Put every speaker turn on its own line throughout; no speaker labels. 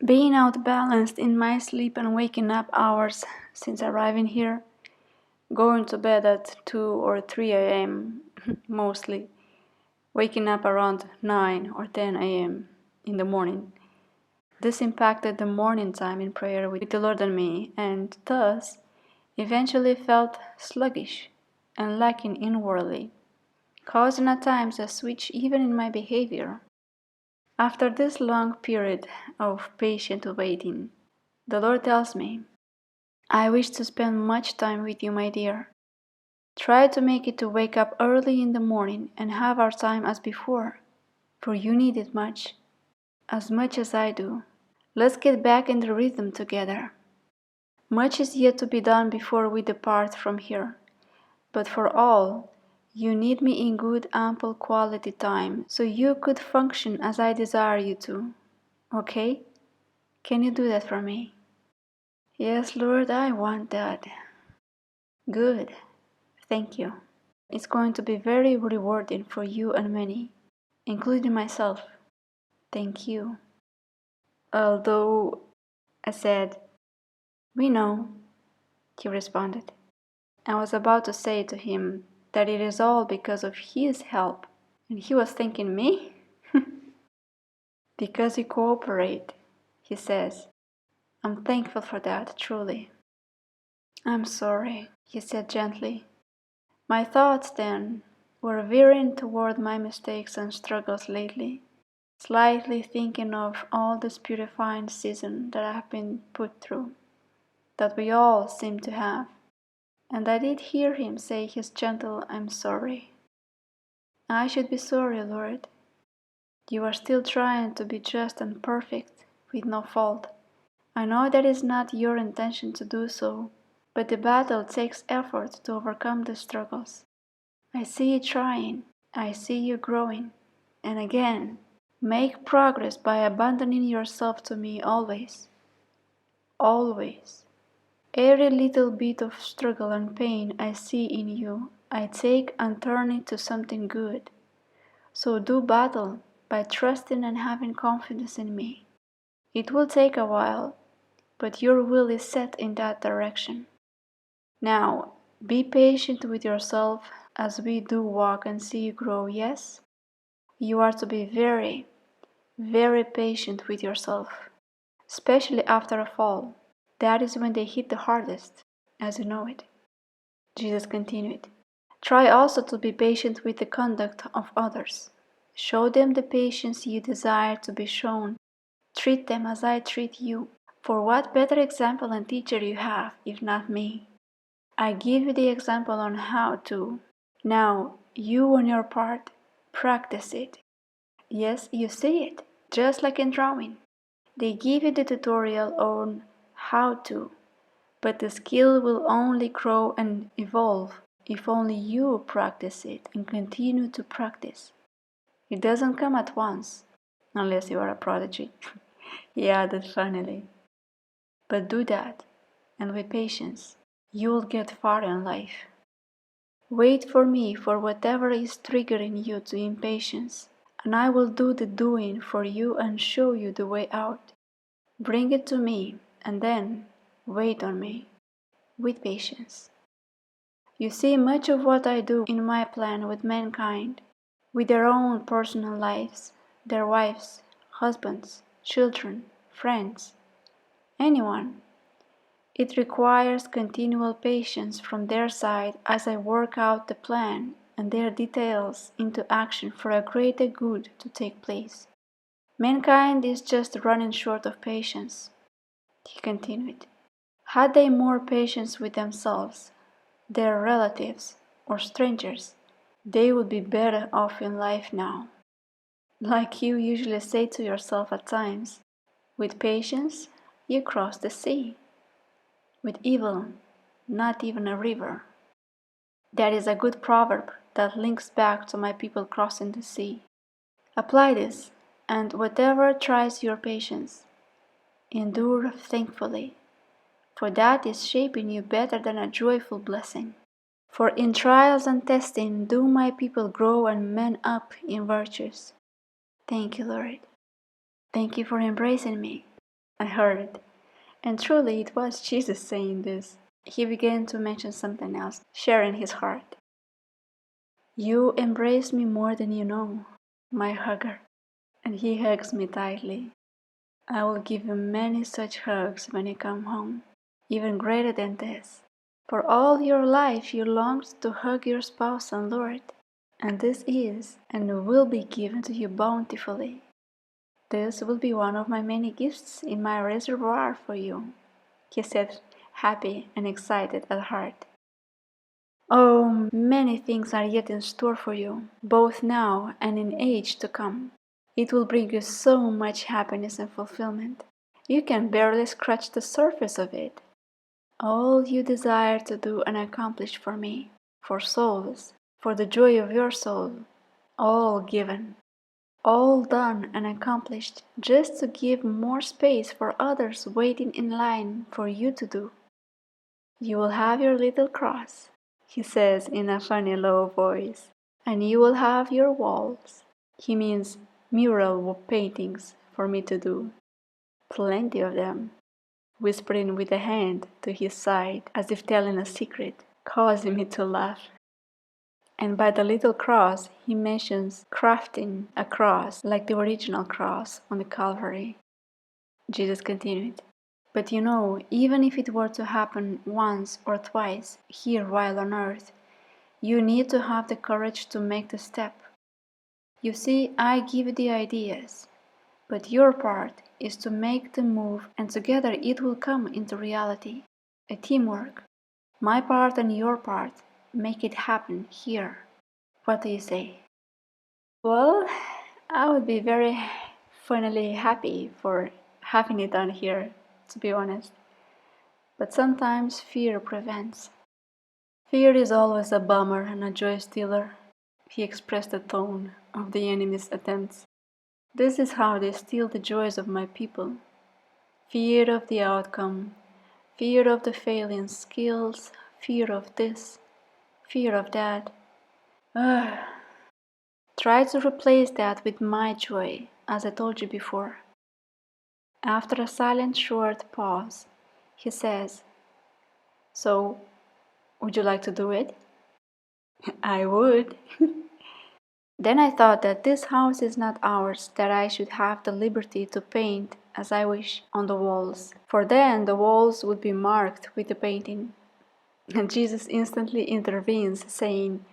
Being outbalanced in my sleep and waking up hours since arriving here, going to bed at 2 or 3 a.m. mostly, waking up around 9 or 10 a.m. in the morning. This impacted the morning time in prayer with the Lord and me, and thus eventually felt sluggish and lacking inwardly, causing at times a switch even in my behavior. After this long period of patient waiting, the Lord tells me, I wish to spend much time with you, my dear. Try to make it to wake up early in the morning and have our time as before, for you need it much as I do. Let's get back in the rhythm together. Much is yet to be done before we depart from here, but for all, you need me in good ample quality time so you could function as I desire you to. Okay? Can you do that for me? Yes, Lord, I want that. Good. Thank you. It's going to be very rewarding for you and many, including myself. Thank you. Although, I said, we know, he responded. I was about to say to him that it is all because of his help, and he was thinking me? Because you cooperate, he says. I'm thankful for that, truly. I'm sorry, he said gently. My thoughts then were veering toward my mistakes and struggles lately, slightly thinking of all this purifying season that I have been put through, that we all seem to have. And I did hear him say his gentle, I'm sorry. I should be sorry, Lord. You are still trying to be just and perfect, with no fault. I know that is not your intention to do so, but the battle takes effort to overcome the struggles. I see you trying, I see you growing, and again, make progress by abandoning yourself to me always. Always. Every little bit of struggle and pain I see in you, I take and turn it to something good. So do battle by trusting and having confidence in me. It will take a while, but your will is set in that direction. Now, be patient with yourself as we do walk and see you grow, yes? You are to be very, very patient with yourself, especially after a fall. That is when they hit the hardest, as you know it. Jesus continued, try also to be patient with the conduct of others. Show them the patience you desire to be shown. Treat them as I treat you. For what better example and teacher you have, if not me? I give you the example on how to. Now, you on your part, practice it. Yes, you see it, just like in drawing. They give you the tutorial on how to, but the skill will only grow and evolve if only you practice it and continue to practice. It doesn't come at once, unless you are a prodigy. He added funnily. But do that, and with patience, you will get far in life. Wait for me for whatever is triggering you to impatience, and I will do the doing for you and show you the way out. Bring it to me, and then wait on me, with patience. You see, much of what I do in my plan with mankind, with their own personal lives, their wives, husbands, children, friends, anyone, it requires continual patience from their side as I work out the plan and their details into action for a greater good to take place. Mankind is just running short of patience, he continued. Had they more patience with themselves, their relatives, or strangers, they would be better off in life now. Like you usually say to yourself at times, with patience you cross the sea. With evil, not even a river. That is a good proverb that links back to my people crossing the sea. Apply this, and whatever tries your patience, endure thankfully, for that is shaping you better than a joyful blessing. For in trials and testing do my people grow and man up in virtues. Thank you, Lord. Thank you for embracing me. I heard it, and truly it was Jesus saying this. He began to mention something else, sharing his heart. You embrace me more than you know, my hugger. And he hugs me tightly. I will give you many such hugs when you come home, even greater than this. For all your life you longed to hug your spouse and Lord, and this is and will be given to you bountifully. This will be one of my many gifts in my reservoir for you, he said, happy and excited at heart. Oh, many things are yet in store for you, both now and in age to come. It will bring you so much happiness and fulfillment. You can barely scratch the surface of it. All you desire to do and accomplish for me, for souls, for the joy of your soul, all given, all done and accomplished, just to give more space for others waiting in line for you to do. You will have your little cross, he says in a funny low voice, and you will have your walls. He means mural paintings for me to do. Plenty of them, whispering with a hand to his side as if telling a secret, causing me to laugh. And by the little cross he mentions crafting a cross like the original cross on the Calvary. Jesus continued, but you know, even if it were to happen once or twice here while on earth, you need to have the courage to make the step. You see, I give you the ideas, but your part is to make the move, and together it will come into reality. A teamwork. My part and your part. Make it happen here. What do you say? Well, I would be very funnily happy for having it done here, to be honest. But sometimes fear prevents. Fear is always a bummer and a joy stealer. He expressed the tone of the enemy's attempts. This is how they steal the joys of my people. Fear of the outcome, fear of the failing skills, fear of this, fear of that. Ugh. Try to replace that with my joy, as I told you before. After a silent short pause, he says, so, would you like to do it? I would. Then I thought that this house is not ours, that I should have the liberty to paint as I wish on the walls, for then the walls would be marked with the painting. And Jesus instantly intervenes, saying,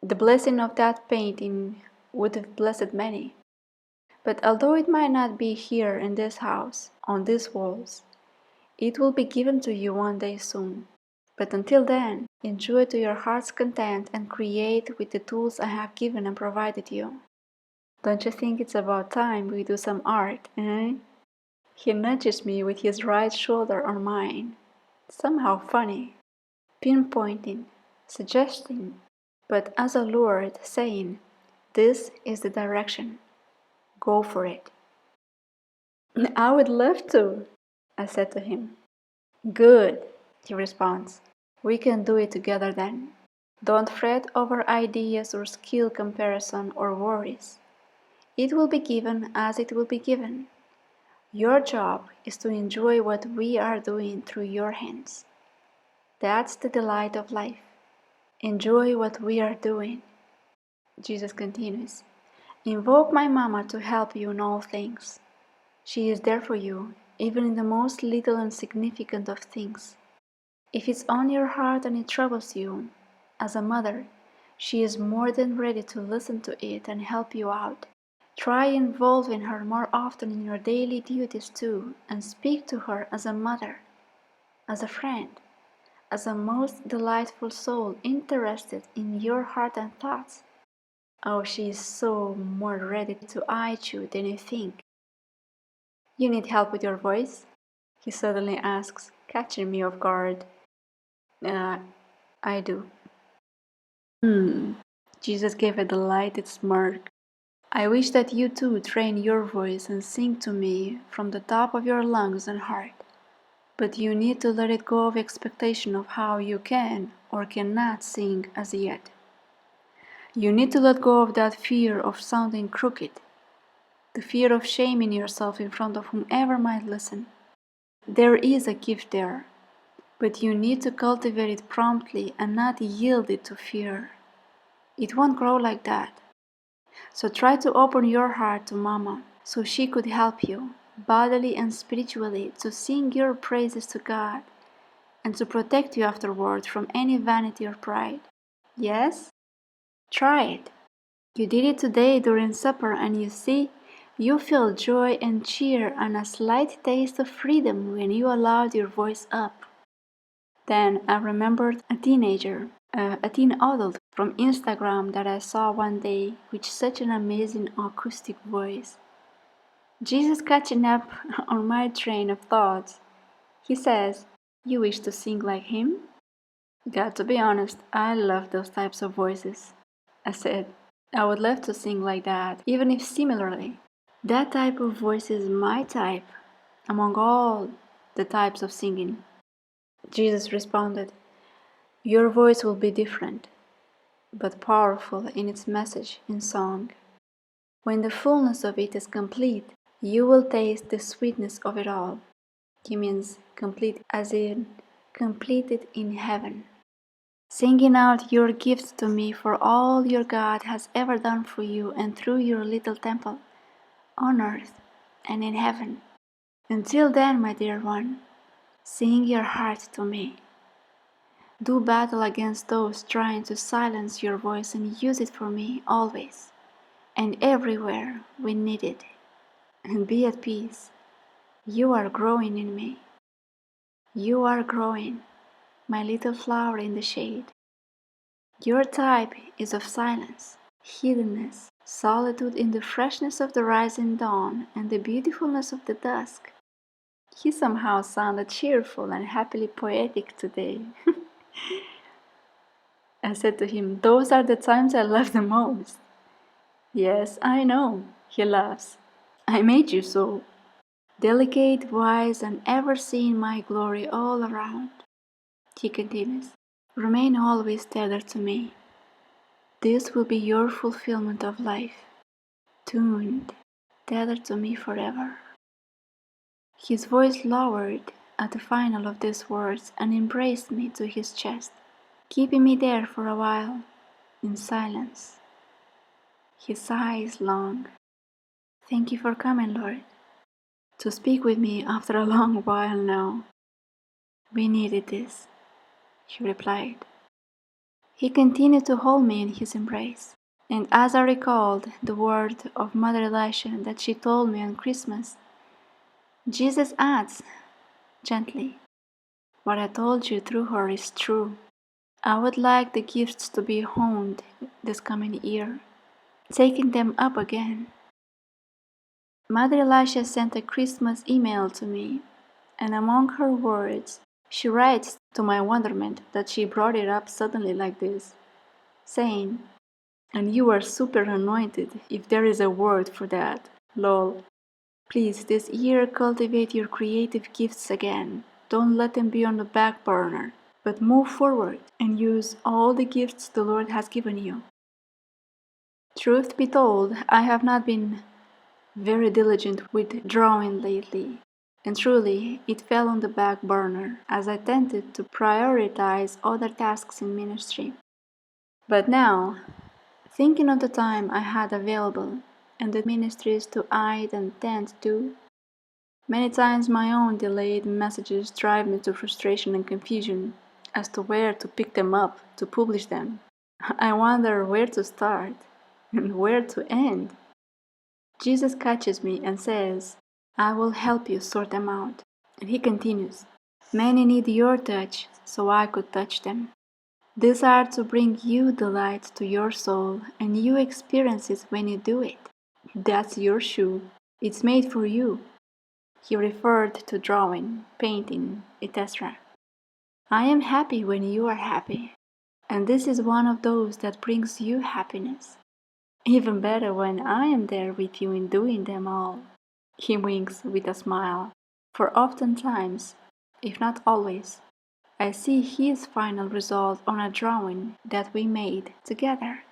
the blessing of that painting would have blessed many. But although it might not be here in this house, on these walls, it will be given to you one day soon. But until then, enjoy to your heart's content and create with the tools I have given and provided you. Don't you think it's about time we do some art, eh? He nudges me with his right shoulder on mine, somehow funny, pinpointing, suggesting, but as a Lord saying, this is the direction. Go for it. I would love to, I said to him. Good, he responds. We can do it together then. Don't fret over ideas or skill comparison or worries. It will be given as it will be given. Your job is to enjoy what we are doing through your hands. That's the delight of life. Enjoy what we are doing. Jesus continues, invoke my mama to help you in all things. She is there for you, even in the most little and significant of things. If it's on your heart and it troubles you, as a mother, she is more than ready to listen to it and help you out. Try involving her more often in your daily duties too, and speak to her as a mother, as a friend, as a most delightful soul interested in your heart and thoughts. Oh, she is so more ready to aid you than you think. You need help with your voice? He suddenly asks, catching me off guard. I do. Jesus gave a delighted smirk. I wish that you too train your voice and sing to me from the top of your lungs and heart. But you need to let it go of expectation of how you can or cannot sing as yet. You need to let go of that fear of sounding crooked, the fear of shaming yourself in front of whomever might listen. There is a gift there, but you need to cultivate it promptly and not yield it to fear. It won't grow like that. So try to open your heart to Mama so she could help you, bodily and spiritually, to sing your praises to God and to protect you afterward from any vanity or pride. Yes? Try it. You did it today during supper, and you see, you feel joy and cheer and a slight taste of freedom when you allowed your voice up. Then I remembered a teenager, a teen adult from Instagram that I saw one day with such an amazing acoustic voice. Jesus catching up on my train of thoughts. He says, "You wish to sing like him?" Got to be honest, I love those types of voices. I said, I would love to sing like that, even if similarly. That type of voice is my type, among all the types of singing. Jesus responded, "Your voice will be different, but powerful in its message in song. When the fullness of it is complete, you will taste the sweetness of it all." He means complete as in completed in heaven. Singing out your gifts to me for all your God has ever done for you and through your little temple, on earth and in heaven. Until then, my dear one, sing your heart to me. Do battle against those trying to silence your voice and use it for me always and everywhere we need it. And be at peace. You are growing in me. You are growing, my little flower in the shade. Your type is of silence, hiddenness, solitude in the freshness of the rising dawn and the beautifulness of the dusk. He somehow sounded cheerful and happily poetic today. I said to him, "Those are the times I love the most." "Yes, I know," he laughs. "I made you so. Delicate, wise, and ever seeing my glory all around." He continues, "Remain always tethered to me. This will be your fulfillment of life, tuned, tethered to me forever." His voice lowered at the final of these words and embraced me to his chest, keeping me there for a while, in silence. His sigh is long. "Thank you for coming, Lord, to speak with me after a long while now. We needed this," he replied. He continued to hold me in his embrace, and as I recalled the word of Mother Elisha that she told me on Christmas, Jesus adds, gently, "What I told you through her is true. I would like the gifts to be honed this coming year, taking them up again." Mother Elisha sent a Christmas email to me, and among her words, she writes to my wonderment that she brought it up suddenly like this, saying, "And you are super anointed, if there is a word for that, lol. Please this year cultivate your creative gifts again. Don't let them be on the back burner, but move forward and use all the gifts the Lord has given you." Truth be told, I have not been very diligent with drawing lately, and truly it fell on the back burner as I tended to prioritize other tasks in ministry. But now, thinking of the time I had available and the ministries to aid and tend to, many times my own delayed messages drive me to frustration and confusion as to where to pick them up to publish them. I wonder where to start and where to end. Jesus catches me and says, "I will help you sort them out." And he continues, "Many need your touch so I could touch them. These are to bring you delight to your soul and new experiences when you do it. That's your shoe. It's made for you." He referred to drawing, painting, etc. I am happy when you are happy, and this is one of those that brings you happiness. Even better when I am there with you in doing them all. He winks with a smile, for oftentimes, if not always, I see his final result on a drawing that we made together.